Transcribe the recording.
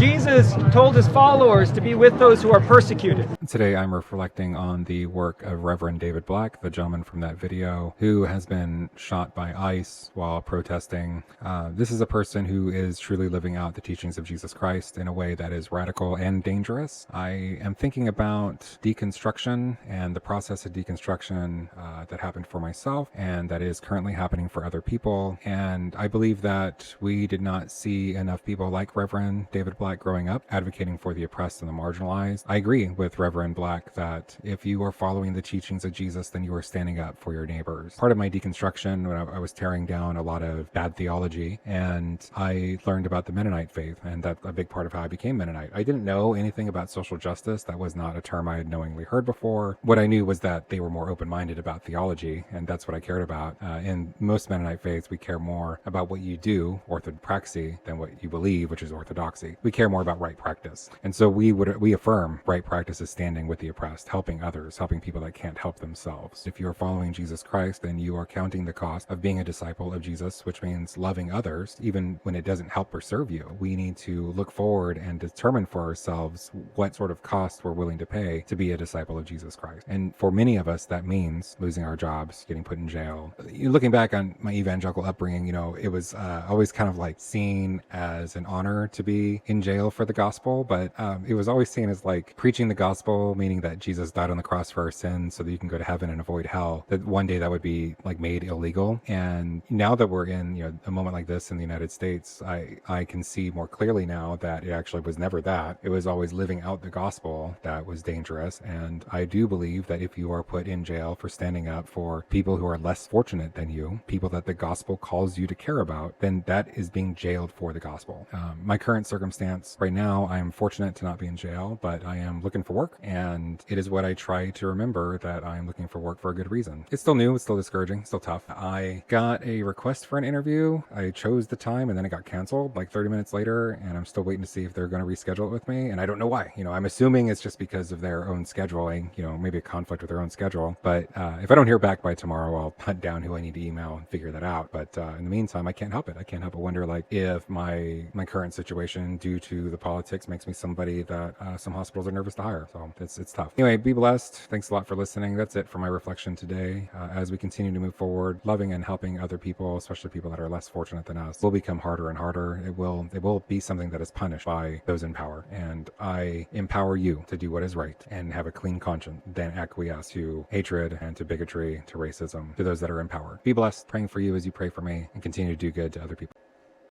Jesus told his followers to be with those who are persecuted. Today I'm reflecting on the work of Reverend David Black, the gentleman from that video who has been shot by ICE while protesting. This is a person who is truly living out the teachings of Jesus Christ in a way that is radical and dangerous. I am thinking about deconstruction and the process of deconstruction that happened for myself and that is currently happening for other people. And I believe that we did not see enough people like Reverend David Black growing up advocating for the oppressed and the marginalized. I agree with Reverend Black that if you are following the teachings of Jesus, then you are standing up for your neighbors. Part of my deconstruction, when I was tearing down a lot of bad theology, and I learned about the Mennonite faith, and that's a big part of how I became Mennonite. I didn't know anything about social justice. That was not a term I had knowingly heard before. What I knew was that they were more open-minded about theology, and that's what I cared about. In most Mennonite faiths, we care more about what you do, orthopraxy, than what you believe, which is orthodoxy. We care more about right practice. And so we affirm right practice is standing with the oppressed, helping others, helping people that can't help themselves. If you are following Jesus Christ, then you are counting the cost of being a disciple of Jesus, which means loving others, even when it doesn't help or serve you. We need to look forward and determine for ourselves what sort of cost we're willing to pay to be a disciple of Jesus Christ. And for many of us, that means losing our jobs, getting put in jail. Looking back on my evangelical upbringing, it was always kind of like seen as an honor to be in jail for the gospel, but it was always seen as like preaching the gospel, meaning that Jesus died on the cross for our sins so that you can go to heaven and avoid hell, that one day that would be like made illegal. And now that we're in a moment like this in the United States, I can see more clearly now that it actually was never that. It was always living out the gospel that was dangerous. And I do believe that if you are put in jail for standing up for people who are less fortunate than you, people that the gospel calls you to care about, then that is being jailed for the gospel. My current circumstance right now, I am fortunate to not be in jail, but I am looking for work, and it is what I try to remember, that I am looking for work for a good reason. It's still new, it's still discouraging, it's still tough. I got a request for an interview. I chose the time and then it got canceled like 30 minutes later, and I'm still waiting to see if they're going to reschedule it with me, and I don't know why. I'm assuming it's just because of their own scheduling, maybe a conflict with their own schedule. But if I don't hear back by tomorrow, I'll hunt down who I need to email and figure that out. But in the meantime, I can't help it. I can't help but wonder, like, if my current situation due to the politics makes me somebody that some hospitals are nervous to hire. So it's tough. Anyway, be blessed. Thanks a lot for listening. That's it for my reflection today. As we continue to move forward, loving and helping other people, especially people that are less fortunate than us, will become harder and harder. It will be something that is punished by those in power. And I empower you to do what is right and have a clean conscience, then acquiesce to hatred and to bigotry, to racism, to those that are in power. Be blessed. Praying for you as you pray for me, and continue to do good to other people.